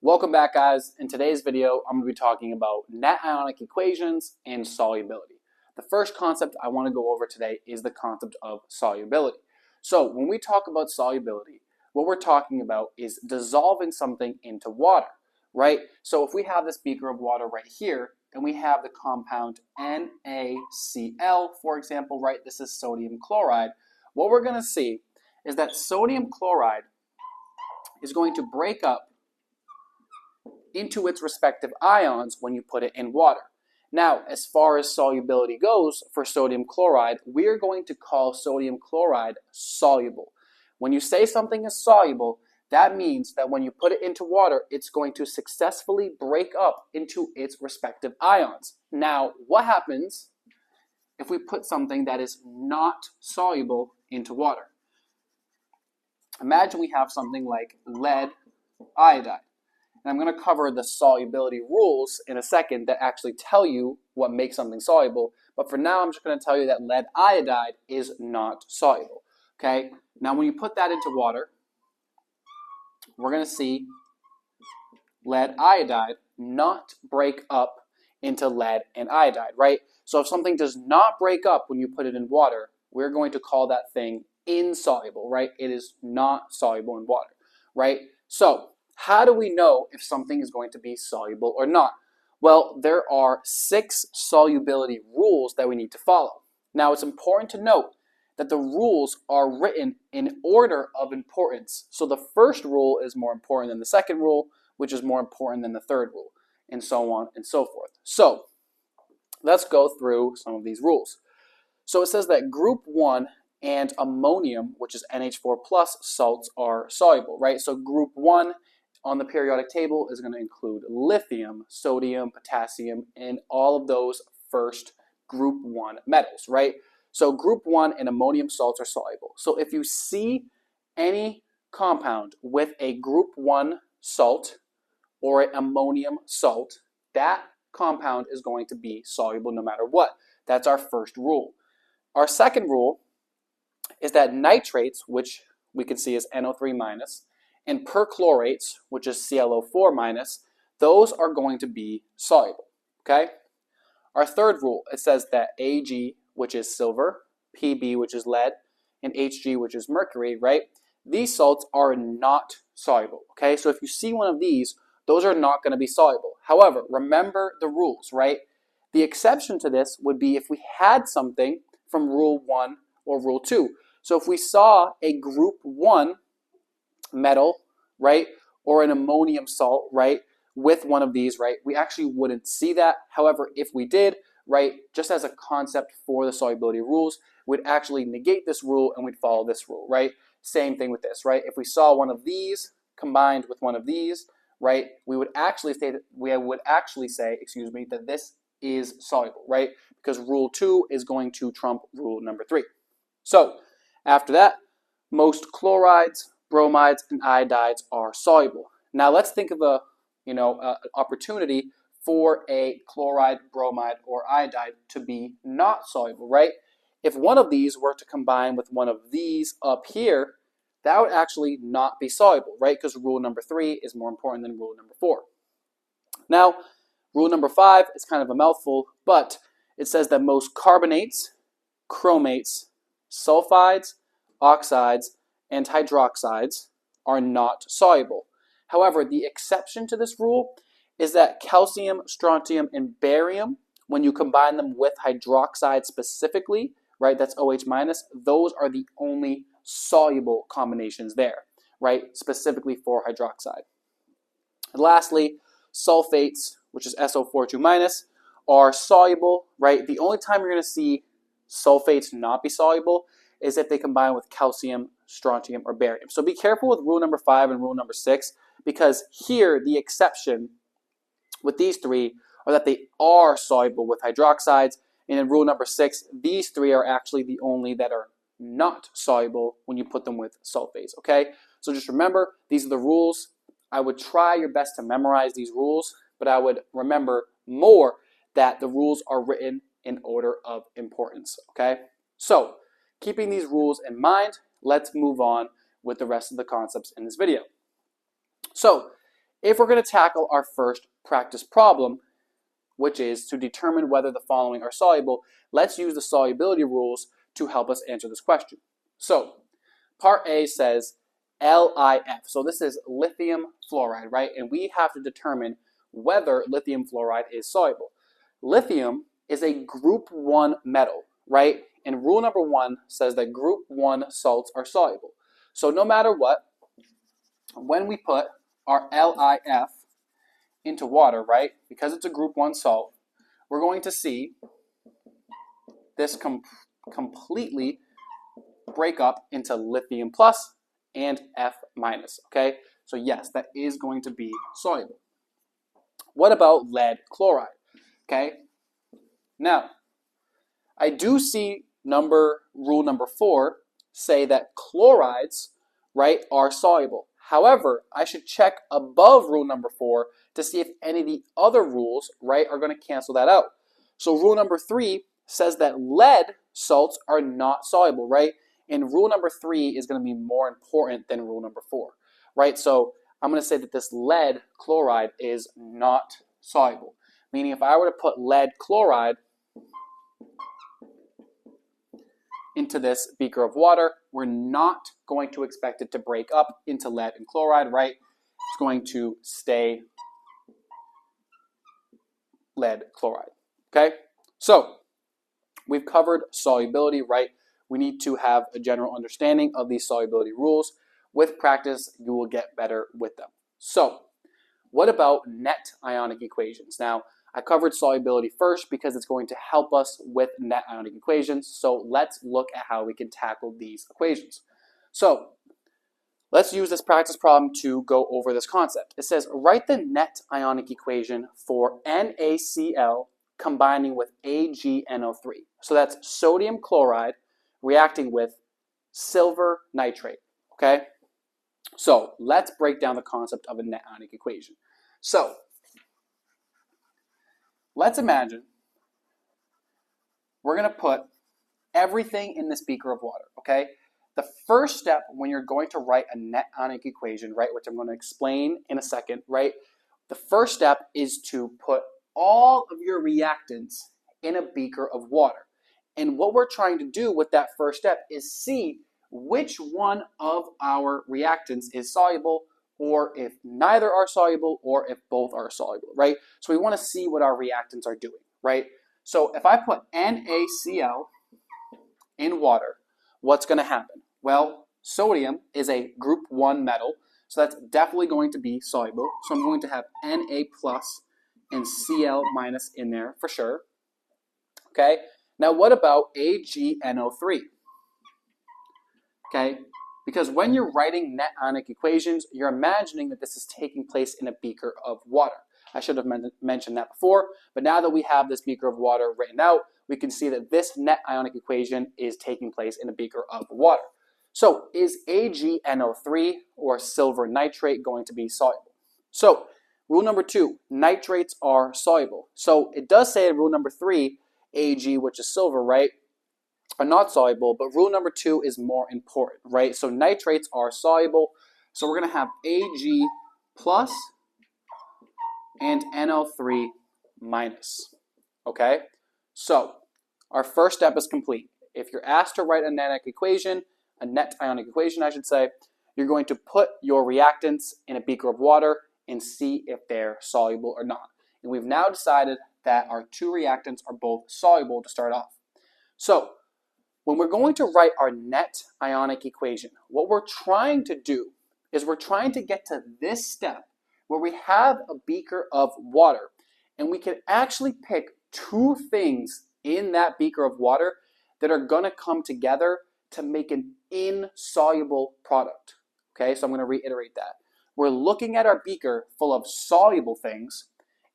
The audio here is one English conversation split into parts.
Welcome back, guys. In today's video, I'm going to be talking about net-ionic equations and solubility. The first concept I want to go over today is the concept of solubility. So when we talk about solubility, what we're talking about is dissolving something into water, right? So if we have this beaker of water right here, and we have the compound NaCl, for example, right? This is sodium chloride. What we're going to see is that sodium chloride is going to break up into its respective ions when you put it in water. Now, as far as solubility goes for sodium chloride, we're going to call sodium chloride soluble. When you say something is soluble, that means that when you put it into water, it's going to successfully break up into its respective ions. Now, what happens if we put something that is not soluble into water? Imagine we have something like lead iodide. And I'm going to cover the solubility rules in a second that actually tell you what makes something soluble. But for now, I'm just going to tell you that lead iodide is not soluble. Okay? Now, when you put that into water, we're going to see lead iodide not break up into lead and iodide, right? So if something does not break up when you put it in water, we're going to call that thing insoluble, right? It is not soluble in water, right? So how do we know if something is going to be soluble or not? Well, there are 6 solubility rules that we need to follow. Now, it's important to note that the rules are written in order of importance. So the first rule is more important than the second rule, which is more important than the third rule, and so on and so forth. So let's go through some of these rules. So it says that group 1 and ammonium, which is NH4 plus salts, are soluble, right? So group 1 on the periodic table is going to include lithium, sodium, potassium, and all of those first group 1 metals, right? So group 1 and ammonium salts are soluble. So if you see any compound with a group 1 salt or an ammonium salt, that compound is going to be soluble no matter what. That's our first rule. Our second rule is that nitrates, which we can see as NO3 minus, and perchlorates, which is ClO4 minus, those are going to be soluble, okay? Our third rule, it says that Ag, which is silver, Pb, which is lead, and Hg, which is mercury, right? These salts are not soluble, okay? So if you see one of these, those are not going to be soluble. However, remember the rules, right? The exception to this would be if we had something from rule 1 or rule 2. So if we saw a group 1 metal, right, or an ammonium salt, right, with one of these, right, we actually wouldn't see that. However, if we did, right, just as a concept for the solubility rules, we'd actually negate this rule and we'd follow this rule, right? Same thing with this, right? If we saw one of these combined with one of these, right, we would actually say, that this is soluble, right? Because rule 2 is going to trump rule number 3. So after that, most chlorides, bromides, and iodides are soluble. Now let's think of an opportunity for a chloride, bromide, or iodide to be not soluble, right? If one of these were to combine with one of these up here, that would actually not be soluble, right? Because rule number 3 is more important than rule number 4. Now, rule number 5 is kind of a mouthful, but it says that most carbonates, chromates, sulfides, oxides, and hydroxides are not soluble. However, the exception to this rule is that calcium, strontium, and barium, when you combine them with hydroxide specifically, right, that's OH minus, those are the only soluble combinations there, right, specifically for hydroxide. And lastly, sulfates, which is SO42 minus, are soluble, right? The only time you're going to see sulfates not be soluble is if they combine with calcium, strontium, or barium. So be careful with rule number 5 and rule number 6, because here the exception with these 3 are that they are soluble with hydroxides, and in rule number 6, these 3 are actually the only that are not soluble when you put them with sulfates, okay? So just remember, these are the rules. I would try your best to memorize these rules, but I would remember more that the rules are written in order of importance, okay? So keeping these rules in mind, let's move on with the rest of the concepts in this video. So if we're going to tackle our first practice problem, which is to determine whether the following are soluble, let's use the solubility rules to help us answer this question. So, part A says LiF. So this is lithium fluoride, right? And we have to determine whether lithium fluoride is soluble. Lithium is a group 1 metal, right? And rule number 1 says that group 1 salts are soluble. So no matter what, when we put our LiF into water, right, because it's a group 1 salt, we're going to see this completely break up into lithium plus and F minus, okay? So yes, that is going to be soluble. What about lead chloride, okay? Now, I do see rule number 4 say that chlorides, right, are soluble. However, I should check above rule number 4 to see if any of the other rules, right, are going to cancel that out. So rule number 3 says that lead salts are not soluble, right? And rule number 3 is going to be more important than rule number 4, right? So I'm going to say that this lead chloride is not soluble. Meaning if I were to put lead chloride into this beaker of water, we're not going to expect it to break up into lead and chloride, right? It's going to stay lead chloride, okay? So we've covered solubility, right? We need to have a general understanding of these solubility rules. With practice, you will get better with them. So what about net-ionic equations? Now, I covered solubility first because it's going to help us with net-ionic equations. So let's look at how we can tackle these equations. So let's use this practice problem to go over this concept. It says, write the net-ionic equation for NaCl combining with AgNO3. So that's sodium chloride reacting with silver nitrate, okay? So let's break down the concept of a net-ionic equation. So let's imagine we're going to put everything in this beaker of water, okay? The first step when you're going to write a net-ionic equation, right, which I'm going to explain in a second, right? The first step is to put all of your reactants in a beaker of water. And what we're trying to do with that first step is see which one of our reactants is soluble, or if neither are soluble, or if both are soluble, right? So we want to see what our reactants are doing, right? So if I put NaCl in water, what's going to happen? Well, sodium is a group 1 metal, so that's definitely going to be soluble. So I'm going to have Na plus and Cl minus in there for sure. Okay, now what about AgNO3? Okay, because when you're writing net-ionic equations, you're imagining that this is taking place in a beaker of water. I should have mentioned that before, but now that we have this beaker of water written out, we can see that this net-ionic equation is taking place in a beaker of water. So is AgNO3 or silver nitrate going to be soluble? So rule number 2, nitrates are soluble. So it does say in rule number 3, Ag, which is silver, right, are not soluble, but rule number 2 is more important, right? So nitrates are soluble. So we're going to have Ag plus and NO3 minus, okay? So our first step is complete. If you're asked to write a net-ionic equation, I should say, you're going to put your reactants in a beaker of water and see if they're soluble or not. And we've now decided that our 2 reactants are both soluble to start off. So when we're going to write our net-ionic equation, what we're trying to do is we're trying to get to this step where we have a beaker of water and we can actually pick 2 things in that beaker of water that are going to come together to make an insoluble product. Okay, so I'm going to reiterate that. We're looking at our beaker full of soluble things,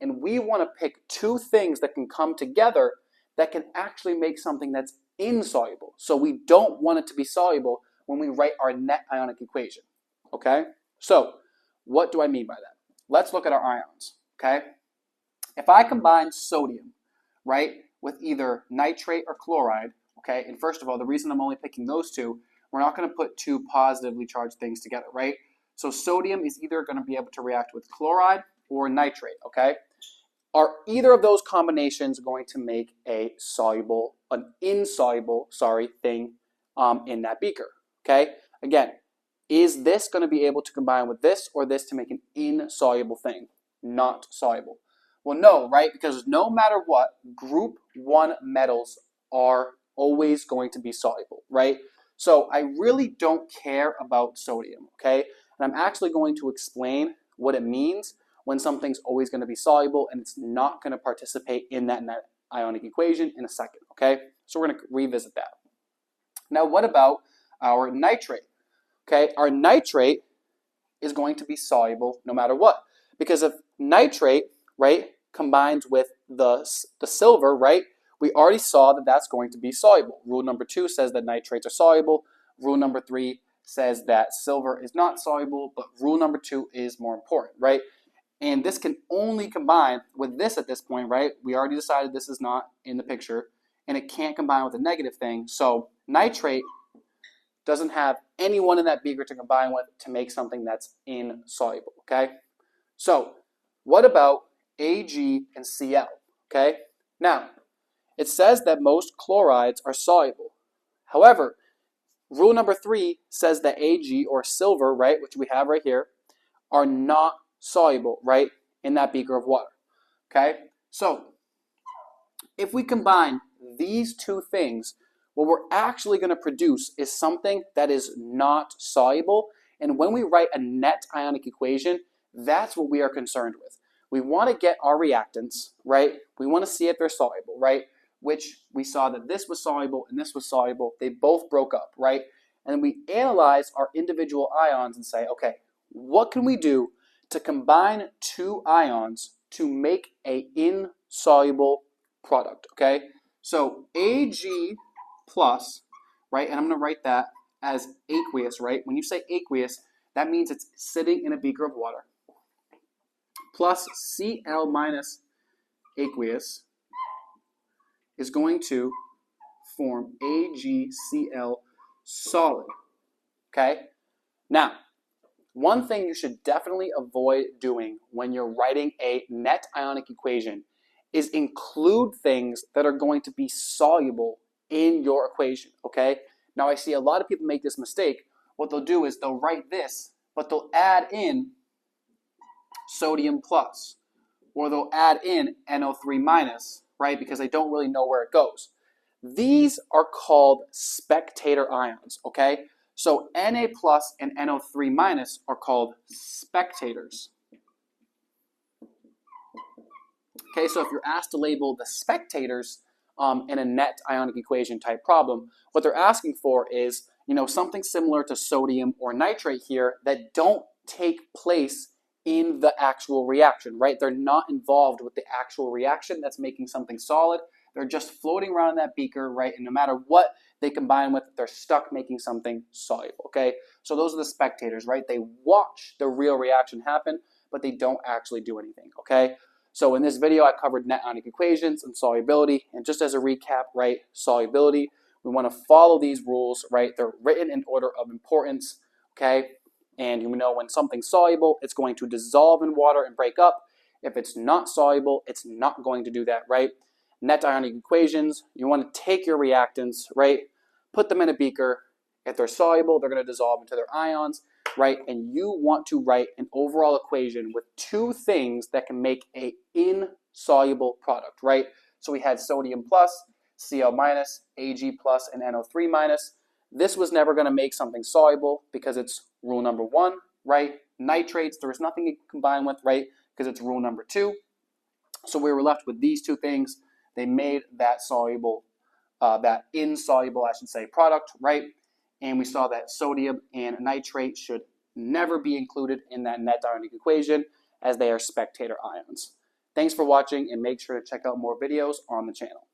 and we want to pick 2 things that can come together that can actually make something that's insoluble. So we don't want it to be soluble when we write our net-ionic equation. Okay, so what do I mean by that? Let's look at our ions. Okay, if I combine sodium, right, with either nitrate or chloride, okay, and first of all, the reason I'm only picking those 2, we're not going to put 2 positively charged things together, right? So sodium is either going to be able to react with chloride or nitrate, okay? Are either of those combinations going to make an insoluble thing in that beaker, okay? Again, is this going to be able to combine with this or this to make an insoluble thing? Not soluble. Well, no, right? Because no matter what, group 1 metals are always going to be soluble, right? So I really don't care about sodium, okay? And I'm actually going to explain what it means when something's always going to be soluble and it's not going to participate in that Net-Ionic equation in a second, okay? So we're going to revisit that. Now, what about our nitrate? Okay, our nitrate is going to be soluble no matter what. Because if nitrate, right, combines with the silver, right, we already saw that that's going to be soluble. Rule number 2 says that nitrates are soluble. Rule number 3 says that silver is not soluble, but rule number 2 is more important, right? And this can only combine with this at this point, right? We already decided this is not in the picture, and it can't combine with a negative thing. So nitrate doesn't have anyone in that beaker to combine with to make something that's insoluble, okay? So what about Ag and Cl, okay? Now, it says that most chlorides are soluble. However, rule number 3 says that Ag, or silver, right, which we have right here, are not soluble, right, in that beaker of water, okay? So if we combine these two things, what we're actually going to produce is something that is not soluble. And when we write a net-ionic equation, that's what we are concerned with. We want to get our reactants, right? We want to see if they're soluble, right? Which we saw that this was soluble and this was soluble. They both broke up, right? And we analyze our individual ions and say, okay, what can we do to combine two ions to make an insoluble product, okay? So Ag plus, right, and I'm going to write that as aqueous, right? When you say aqueous, that means it's sitting in a beaker of water, plus Cl minus aqueous is going to form AgCl solid, okay? Now, one thing you should definitely avoid doing when you're writing a net-ionic equation is include things that are going to be soluble in your equation, okay? Now, I see a lot of people make this mistake. What they'll do is they'll write this, but they'll add in sodium plus, or they'll add in NO3 minus, right? Because they don't really know where it goes. These are called spectator ions, okay? So Na plus and NO3 minus are called spectators. Okay, so if you're asked to label the spectators in a net-ionic equation type problem, what they're asking for is, you know, something similar to sodium or nitrate here that don't take place in the actual reaction, right? They're not involved with the actual reaction that's making something solid. They're just floating around in that beaker, right? And no matter what they combine with, they're stuck making something soluble, okay? So those are the spectators, right? They watch the real reaction happen, but they don't actually do anything, okay? So in this video, I covered net-ionic equations and solubility. And just as a recap, right, solubility, we want to follow these rules, right? They're written in order of importance, okay? And you know when something's soluble, it's going to dissolve in water and break up. If it's not soluble, it's not going to do that, right? Net-ionic equations, you want to take your reactants, right? Put them in a beaker. If they're soluble, they're going to dissolve into their ions, right? And you want to write an overall equation with two things that can make an insoluble product, right? So we had sodium plus, Cl minus, Ag plus, and NO3 minus. This was never going to make something soluble because it's rule number 1, right? Nitrates, there was nothing you could combine with, right? Because it's rule number 2. So we were left with these two things. They made that soluble, that insoluble, I should say, product, right? And we saw that sodium and nitrate should never be included in that net-ionic equation as they are spectator ions. Thanks for watching, and make sure to check out more videos on the channel.